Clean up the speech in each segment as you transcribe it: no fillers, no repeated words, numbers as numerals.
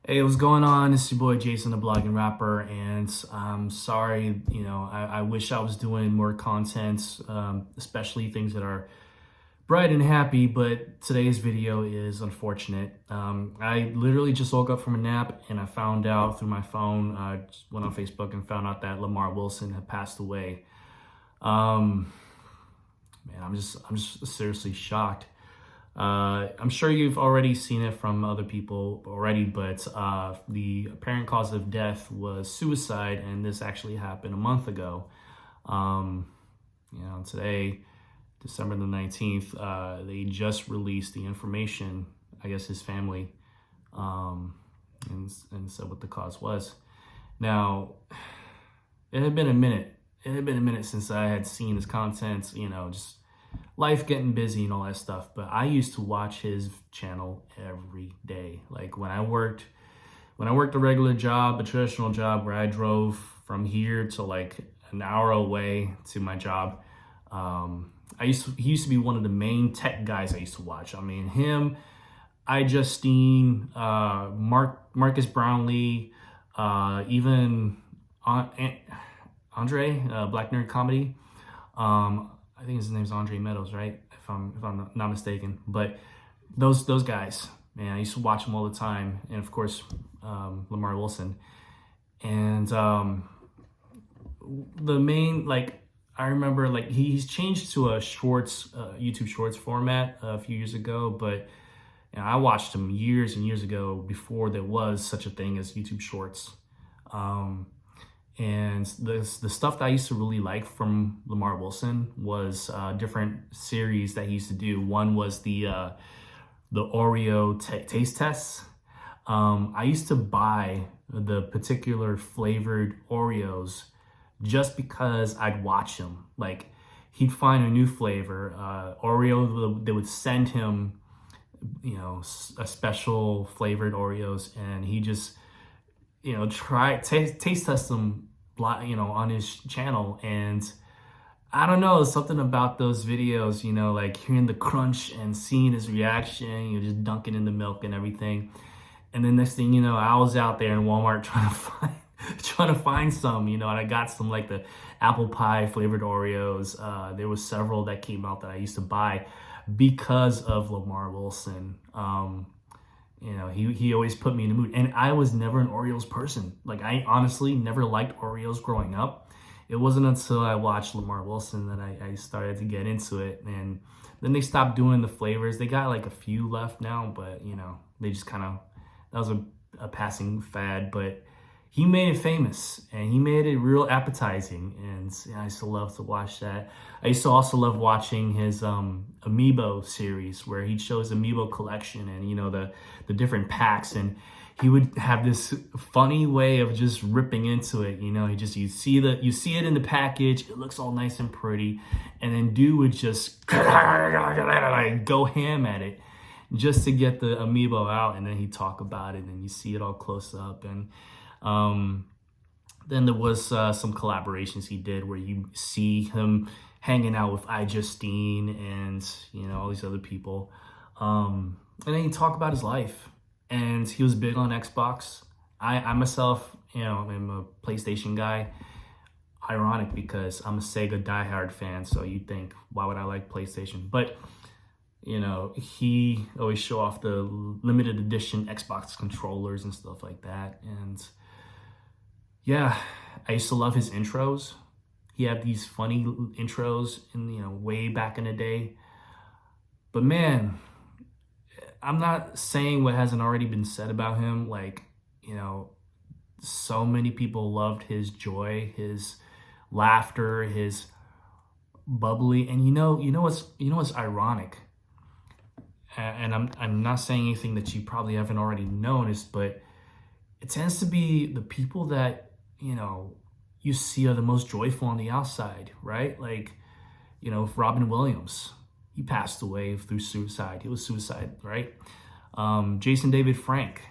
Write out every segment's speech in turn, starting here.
Hey, what's going on? It's your boy Jason, the blogging rapper, and I'm sorry. I wish I was doing more content, especially things that are bright and happy. But today's video is unfortunate. I literally just woke up from a nap, and I found out through my phone. I just went on Facebook and found out that Lamarr Wilson had passed away. Um, Man, I'm just seriously shocked. I'm sure you've already seen it from other people already, but the apparent cause of death was suicide, and this actually happened a month ago. Today, December the 19th, they just released the information, I guess his family, and said what the cause was. Now, it had been a minute. It had been a minute since I had seen his content, just life getting busy and all that stuff. But I used to watch his channel every day. Like when I worked a regular job, a traditional job where I drove from here to like an hour away to my job. He used to be one of the main tech guys I used to watch. I mean, him, Justine, Marcus Brownlee, even Andre, Black Nerd Comedy. I think his name's Andre Meadows, right? If I'm not mistaken. But those guys, man, I used to watch them all the time. And of course, Lamarr Wilson. And the main, I remember, he's changed to a shorts, YouTube Shorts format a few years ago. But I watched him years and years ago before there was such a thing as YouTube Shorts. And the stuff that I used to really like from Lamarr Wilson was different series that he used to do. One was the Oreo taste tests. I used to buy the particular flavored Oreos just because I'd watch him. Like, he'd find a new flavor, Oreo. They would send him, a special flavored Oreos, and he just taste test them, on his channel. And I don't know, something about those videos, like hearing the crunch and seeing his reaction, just dunking in the milk and everything. And then next thing you know, I was out there in Walmart trying to find some, and I got some like the apple pie flavored Oreos. There was several that came out that I used to buy because of Lamarr Wilson. He always put me in the mood. And I was never an Oreos person. Like, I honestly never liked Oreos growing up. It wasn't until I watched Lamarr Wilson that I started to get into it. And then they stopped doing the flavors. They got like a few left now, but they just kind of, that was a passing fad. But he made it famous, and he made it real appetizing, and I used to love to watch that. I used to also love watching his Amiibo series, where he'd show his Amiibo collection and the different packs, and he would have this funny way of just ripping into it. You see it in the package, it looks all nice and pretty, and then dude would just go ham at it just to get the Amiibo out, and then he'd talk about it, and you see it all close up. And then there was some collaborations he did where you see him hanging out with Justine and all these other people, and then he talked about his life. And he was big on Xbox. I myself, am a PlayStation guy. Ironic, because I'm a Sega diehard fan, so you'd think, why would I like PlayStation? But he always show off the limited edition Xbox controllers and stuff like that. And yeah, I used to love his intros. He had these funny intros in, way back in the day. But man, I'm not saying what hasn't already been said about him. So many people loved his joy, his laughter, his bubbly. And what's ironic? And I'm not saying anything that you probably haven't already noticed, but it tends to be the people that you see are the most joyful on the outside, right? Like, Robin Williams, he passed away through suicide. It was suicide, right? Jason David Frank,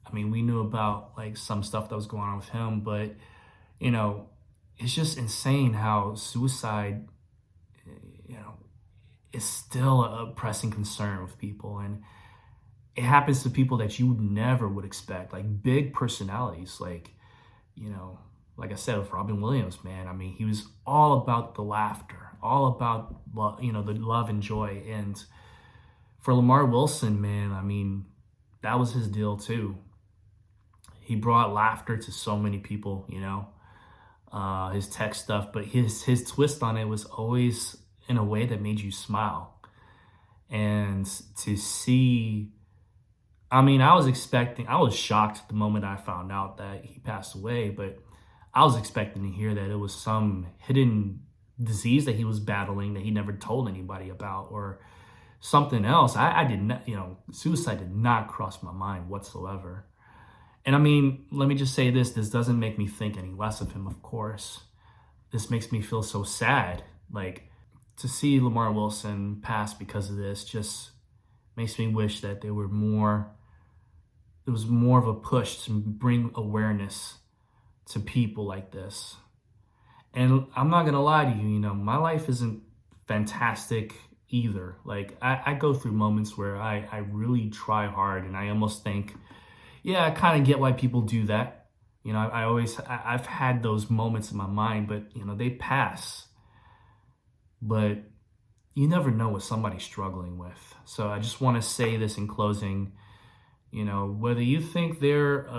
I mean, we knew about some stuff that was going on with him, but it's just insane how suicide, is still a pressing concern with people. And it happens to people that you never would expect, like big personalities, like, you know, like I said, with Robin Williams, man. I mean, he was all about the laughter, all about, you know, the love and joy. And for Lamarr Wilson, man, I mean, that was his deal too. He brought laughter to so many people, you know, his tech stuff, but his twist on it was always in a way that made you smile. And to see, I mean, I was shocked the moment I found out that he passed away, but I was expecting to hear that it was some hidden disease that he was battling that he never told anybody about, or something else. I did not, you know, suicide did not cross my mind whatsoever. And I mean, let me just say this doesn't make me think any less of him, of course. This makes me feel so sad. Like, to see Lamarr Wilson pass because of this just makes me wish that there was more of a push to bring awareness to people like this. And I'm not gonna lie to you, you know, my life isn't fantastic either. Like, I go through moments where I really try hard, and I almost think, yeah, I kind of get why people do that. You know, I've had those moments in my mind, but, you know, they pass. But you never know what somebody's struggling with. So I just want to say this in closing, you know, whether you think they're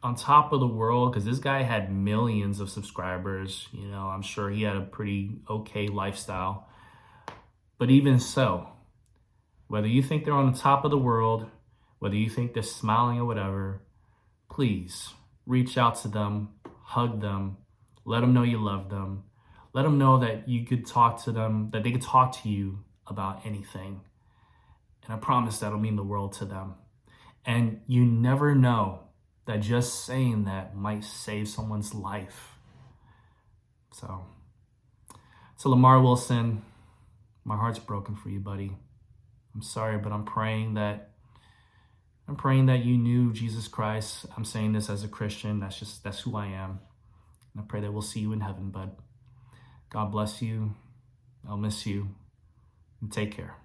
on top of the world, because this guy had millions of subscribers, you know, I'm sure he had a pretty okay lifestyle. But even so, whether you think they're on the top of the world, whether you think they're smiling or whatever, please reach out to them, hug them, let them know you love them. Let them know that you could talk to them, that they could talk to you about anything. And I promise that'll mean the world to them. And you never know that just saying that might save someone's life. So, to Lamarr Wilson, my heart's broken for you, buddy. I'm sorry, but I'm praying that you knew Jesus Christ. I'm saying this as a Christian. That's who I am. And I pray that we'll see you in heaven, bud. God bless you. I'll miss you. And take care.